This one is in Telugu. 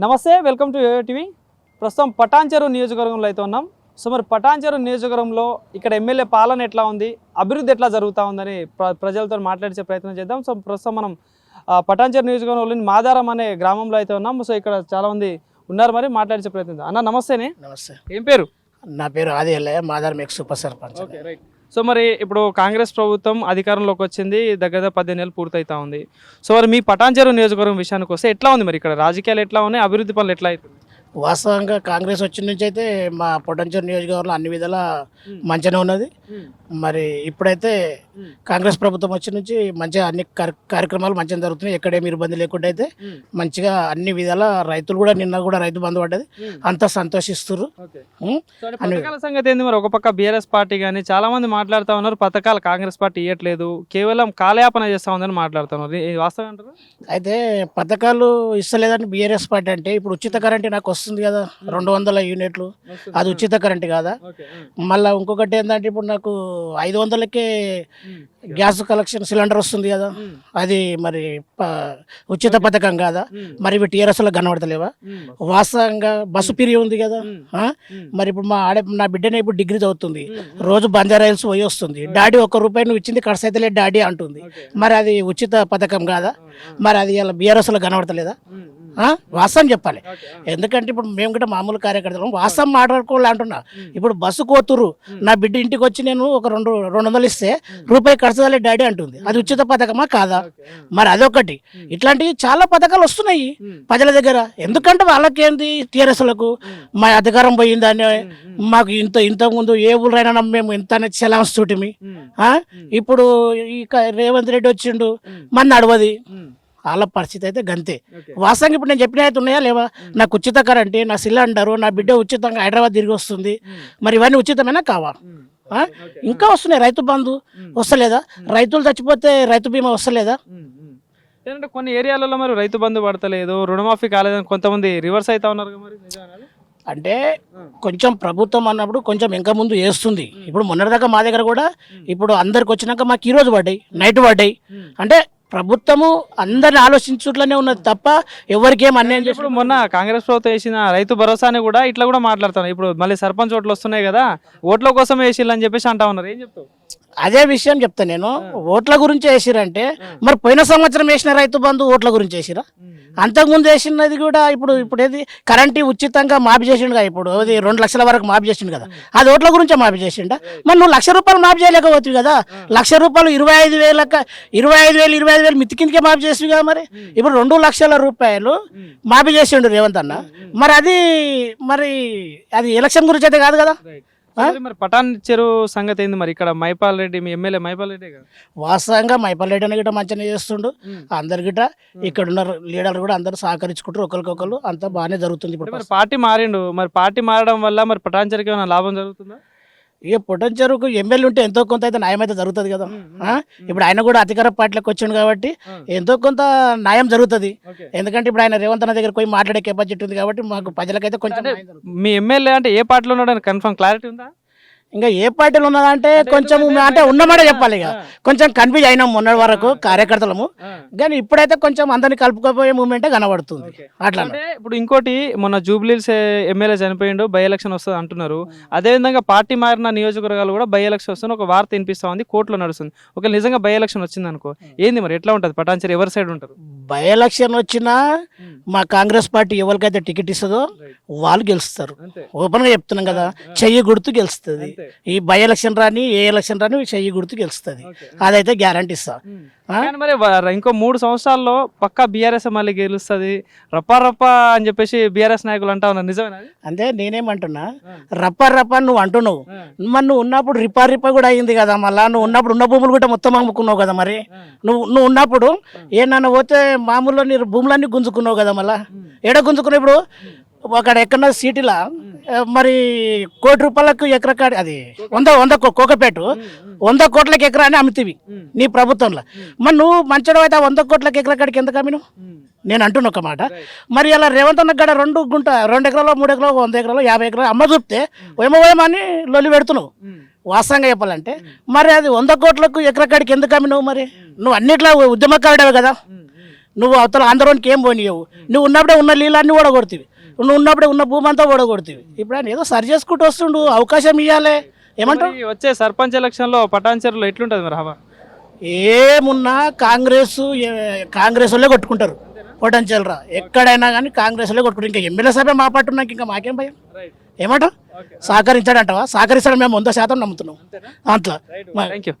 నమస్తే, వెల్కమ్ టు యోయో టీవీ. ప్రస్తుతం పటాన్చెరు నియోజకవర్గంలో అయితే ఉన్నాం. సో మరి పటాన్చెరు నియోజకవర్గంలో ఇక్కడ ఎమ్మెల్యే పాలన ఎట్లా ఉంది, అభివృద్ధి ఎట్లా జరుగుతూ ఉందని ప్రజలతో మాట్లాడించే ప్రయత్నం చేద్దాం. సో ప్రస్తుతం మనం పటాన్చెరు నియోజకవర్గంలోని మాదారం అనే గ్రామంలో అయితే ఉన్నాం. సో ఇక్కడ చాలామంది ఉన్నారు, మరి మాట్లాడించే ప్రయత్నం. అన్న నమస్తేనే. నమస్తే, ఏం పేరు? నా పేరు ఆది ఎల్లయ్య, మాదారం ఎక్స్ ఉప సర్పంచ్. Okay, right. సో మరి ఇప్పుడు కాంగ్రెస్ ప్రభుత్వం అధికారంలోకి వచ్చింది, దగ్గర 15 నెలలు పూర్తవుతా ఉంది. సో మరి మీ పటాన్చెరు నియోజకవర్గం విషయానికి వస్తే ఎట్లా ఉంది మరి ఇక్కడ రాజకీయాలు ఎట్లా ఉన్నాయి, అభివృద్ధి పనులు ఎట్లా అవుతుంది? వాస్తవంగా కాంగ్రెస్ వచ్చిన నుంచి అయితే మా పొటెన్షియల్ నియోజకవర్గంలో అన్ని విధాలా మంచిగానే ఉన్నది. మరి ఇప్పుడైతే కాంగ్రెస్ ప్రభుత్వం వచ్చిన నుంచి మంచిగా అన్ని కార్యక్రమాలు మంచిగా జరుగుతున్నాయి. ఎక్కడేమి ఇబ్బంది లేకుండా అయితే మంచిగా అన్ని విధాల రైతులు కూడా నిన్న కూడా రైతు బంధు పడ్డది, అంతా సంతోషిస్తున్నారు. పథకాల సంగతి ఏంది మరి? ఒక పక్క బీఆర్ఎస్ పార్టీ కానీ చాలా మంది మాట్లాడుతూ ఉన్నారు, పథకాలు కాంగ్రెస్ పార్టీ ఇవ్వట్లేదు, కేవలం కాలయాపన చేస్తా ఉందని మాట్లాడుతున్నారు. ఇది వాస్తవం అంటారు? అయితే పథకాలు ఇస్తలేదని బీఆర్ఎస్ పార్టీ అంటే ఇప్పుడు ఉచిత కరెంట్ నాకు వస్తుంది కదా, 200 యూనిట్లు, అది ఉచిత కరెంట్ కాదా? మళ్ళీ ఇంకొకటి ఏంటంటే ఇప్పుడు నాకు 500కే గ్యాస్ కలెక్షన్ సిలిండర్ వస్తుంది కదా, అది మరి ఉచిత పథకం కాదా? మరి ఇవి టీఆర్ఎస్లో కనబడతలేవా? వాస్తవంగా బస్సు పిరి ఉంది కదా, మరి ఇప్పుడు నా బిడ్డనే ఇప్పుడు డిగ్రీ చదువుతుంది, రోజు బంజారాయిల్స్ పోయి వస్తుంది, డాడీ 1 రూపాయి నువ్వు ఇచ్చింది ఖర్చు అయితే లేదు డాడీ అంటుంది. మరి అది ఉచిత పథకం కాదా? మరి అది ఇలా బీఆర్ఎస్లో కనబడతలేదా? వాస్తవం చెప్పాలి. ఎందుకంటే ఇప్పుడు మేము కూడా మామూలు కార్యకర్తలు వాస్తవం మాట్లాడుకోవాలి అంటున్నా. ఇప్పుడు బస్సు కోతురు, నా బిడ్డ ఇంటికి వచ్చి నేను ఒక 200 ఇస్తే రూపాయి ఖర్చు డాడీ అంటుంది, అది ఉచిత పథకమా కాదా? మరి అదొకటి. ఇట్లాంటివి చాలా పథకాలు వస్తున్నాయి ప్రజల దగ్గర. ఎందుకంటే వాళ్ళకేంది టీఆర్ఎస్లకు మా అధికారం పోయిందని మాకు ఇంతకుముందు ఏ ఊరైనా మేము ఇంత చలాన్స్ చూటిమి. ఇప్పుడు ఇక రేవంత్ రెడ్డి వచ్చిండు, మన నడవది. వాళ్ళ పరిస్థితి అయితే గంతే. వాస్తవంగా ఇప్పుడు నేను చెప్పిన అయితే ఉన్నాయా లేవా? నాకు ఉచిత కరెంట్, నా సిలిండరు, నా బిడ్డ ఉచితంగా హైదరాబాద్ తిరిగి వస్తుంది. మరి ఇవన్నీ ఉచితమైనా కావాలి. ఇంకా వస్తున్నాయి, రైతు బంధు వస్తలేదా? రైతులు చచ్చిపోతే రైతు బీమా వస్తలేదా? ఏంటంటే కొన్ని ఏరియాలలో మరి రైతు బంధు పడతలేదు, రుణమాఫీ కాలేదని కొంతమంది రివర్స్ అవుతా ఉన్నారు. మరి అంటే కొంచెం ప్రభుత్వం అన్నప్పుడు కొంచెం ఇంకా ముందు వేస్తుంది. ఇప్పుడు మొన్నటిదాకా మా దగ్గర కూడా ఇప్పుడు అందరికి వచ్చినాక మాకు ఈరోజు పడ్డాయి, నైట్ పడ్డాయి. అంటే ప్రభుత్వము అందరిని ఆలోచించుట్లనే ఉన్నది తప్ప ఎవరికి ఏం అన్యాయం చేసి. ఇప్పుడు మొన్న కాంగ్రెస్ ప్రభుత్వం వేసిన రైతు భరోసాని కూడా ఇట్లా కూడా మాట్లాడుతున్నారు. ఇప్పుడు మళ్ళీ సర్పంచ్ ఓట్లు వస్తున్నాయి కదా, ఓట్ల కోసం వేసిల్లని చెప్పేసి అంటా ఉన్నారు. ఏం చెప్తావు? అదే విషయం చెప్తా నేను. ఓట్ల గురించి వేసిరంటే మరి పోయిన సంవత్సరం వేసిన రైతు బంధు ఓట్ల గురించి వేసిరా? అంతకుముందు వేసినది కూడా ఇప్పుడు ఏది కరెంట్ ఉచితంగా మాఫీ చేసిండు కదా, ఇప్పుడు అది 2 లక్షల వరకు మాఫీ చేసిండు కదా, అది ఓట్ల గురించే మాఫీ చేసిండా? మరి నువ్వు 1,00,000 రూపాయలు మాఫీ చేయలేకపోతుంది కదా, 1,00,000 రూపాయలు 25,000 మితి కిందకే మాఫీ చేసి కదా. మరి ఇప్పుడు 2 లక్షల రూపాయలు మాఫీ చేసిండు రేవంత్ అన్న. మరి అది ఎలక్షన్ గురించి అయితే కాదు కదా. మరి పటాన్చెరు సంగతి ఏంది మరి? ఇక్కడ మైపాల్ రెడ్డి, మీ ఎమ్మెల్యే మైపాల్ రెడ్డి కదా, వాస్తవంగా మైపాల్ రెడ్డి అని గిట్ట మంచిగా చేస్తుండు. అందరి గిట్ట ఇక్కడ ఉన్న లీడర్లు కూడా అందరు సహకరించుకుంటారు, ఒకరికొకరు అంతా బాగానే జరుగుతుంది. ఇప్పుడు మరి పార్టీ మారిండు, మరి పార్టీ మారడం వల్ల మరి పటాన్చెరుకి ఏమైనా లాభం జరుగుతుందా? ఇక పొటెన్షియల్కు ఎమ్మెల్యే ఉంటే ఎంతో కొంత అయితే న్యాయం అయితే జరుగుతుంది కదా. ఇప్పుడు ఆయన కూడా అధికార పార్టీలోకి వచ్చిండు కాబట్టి ఎంతో కొంత న్యాయం జరుగుతుంది. ఎందుకంటే ఇప్పుడు ఆయన రేవంత్ అన్న దగ్గర పోయి మాట్లాడే కెపాసిటీ ఉంది కాబట్టి మాకు ప్రజలకైతే కొంచెం. మీ ఎమ్మెల్యే అంటే ఏ పార్టీలో ఉన్నాడని కన్ఫర్మ్ క్లారిటీ ఉందా? ఇంకా ఏ పార్టీలు ఉన్నదంటే కొంచెం అంటే ఉన్నమాట చెప్పాలి. ఇక కొంచెం కన్ఫ్యూజ్ అయినాం మొన్నటి వరకు కార్యకర్తలము, కానీ ఇప్పుడైతే కొంచెం అందరినీ కలుపుకోపోయే మూమెంటే కనబడుతుంది. అట్లా ఇప్పుడు ఇంకోటి, మొన్న జూబ్లీహిల్స్ ఎమ్మెల్యే చనిపోయిండు, బై ఎలక్షన్ వస్తుంది అంటున్నారు. అదేవిధంగా పార్టీ మారిన నియోజకవర్గాలు కూడా బై ఎలక్షన్ వస్తుంది, ఒక వార్త వినిపిస్తా ఉంది, కోర్టులో నడుస్తుంది. ఒకవేళ నిజంగా బై ఎలక్షన్ వచ్చింది అనుకో, ఏంది మరి ఎట్లా ఉంటుంది పటాన్చెరు? ఎవరి సైడ్ ఉంటారు? బై ఎలక్షన్ వచ్చినా మా కాంగ్రెస్ పార్టీ ఎవరికైతే టికెట్ ఇస్తుందో వాళ్ళు గెలుస్తారు. ఓపెన్ గా చెప్తున్నాం కదా, చెయ్యి గుర్తు గెలుస్తుంది. ఈ బై ఎలక్షన్ రాని ఏ ఎలక్షన్ రాని చెయ్యి గుర్తు గెలుస్తుంది, అదైతే గ్యారంటీ ఇస్తా. మరి ఇంకో 3 సంవత్సరాల్లో పక్కా బీఆర్ఎస్ మళ్ళీ గెలుస్తుంది రప్ప అని చెప్పేసి బీఆర్ఎస్ నాయకులు అంటా ఉన్నారు. నిజమేనా? అంటే నేనేమంటున్నా, రప్ప నువ్వు అంటున్నావు, మరి నువ్వు ఉన్నప్పుడు రిపా కూడా అయింది కదా. మళ్ళా నువ్వు ఉన్నప్పుడు ఉన్న భూములు కూడా మొత్తం అమ్ముకున్నావు కదా. మరి నువ్వు ఉన్నప్పుడు ఏమన్నా పోతే మామూలులో నీ భూములన్నీ గుంజుకున్నావు కదా. మళ్ళా ఏడ గుంజుకున్నావు? ఇప్పుడు అక్కడ ఎక్కడన్నా సిటీలా మరి 1 కోటి రూపాయలకు ఎకరా, అది 100 కోకపేట 100 కోట్లకి ఎకరా అని అమ్ముతీవి నీ ప్రభుత్వంలో. మరి నువ్వు మంచిగా అయితే 100 కోట్లకి ఎకరా కాడికి ఎందుకు అమ్మిను? నేను అంటున్నా ఒక మాట. మరి అలా రేవంత్ అన్న గడ 2 ఎకరాలు 3 ఎకరాలు 100 ఎకరాలు 50 ఎకరాలు అమ్మ చూపితే ఏమని లొల్లి పెడుతున్నావు. వాస్తవంగా చెప్పాలంటే మరి అది 100 కోట్లకు ఎకరా కాడికి ఎందుకు అమ్మినావు? మరి నువ్వు అన్నిట్లో ఉద్యమకారుడవే కదా. నువ్వు అవతల ఆంధ్రోనికి ఏం పోనీయవు. నువ్వు ఉన్నప్పుడే ఉన్న నీళ్ళన్నీ ఓడగొడుతుంది, నువ్వు ఉన్నప్పుడే ఉన్న భూమి అంతా ఓడగొడుతుంది. ఇప్పుడు ఆయన ఏదో సరి చేసుకుంటూ వస్తుండు, అవకాశం ఇవ్వాలి. ఏమంటావు? మరి వచ్చే సర్పంచ్ ఎలక్షన్లో పటాన్చెరులో ఎట్లుంటుంది మరి హవా? ఏమున్నా కాంగ్రెస్ వాళ్ళే కొట్టుకుంటారు. పొటెన్షియల్ ఎక్కడైనా కానీ కాంగ్రెస్ వాళ్ళే కొట్టుకుంటారు. ఇంకా ఎమ్మెల్యే సభ మా పాటు ఉన్నాక ఇంకా మాకేం భయం? ఏమంటావు? సహకరించాడంటావా? సహకరిస్తాడు, మేము 100% నమ్ముతున్నాం. అట్లా థ్యాంక్ యూ.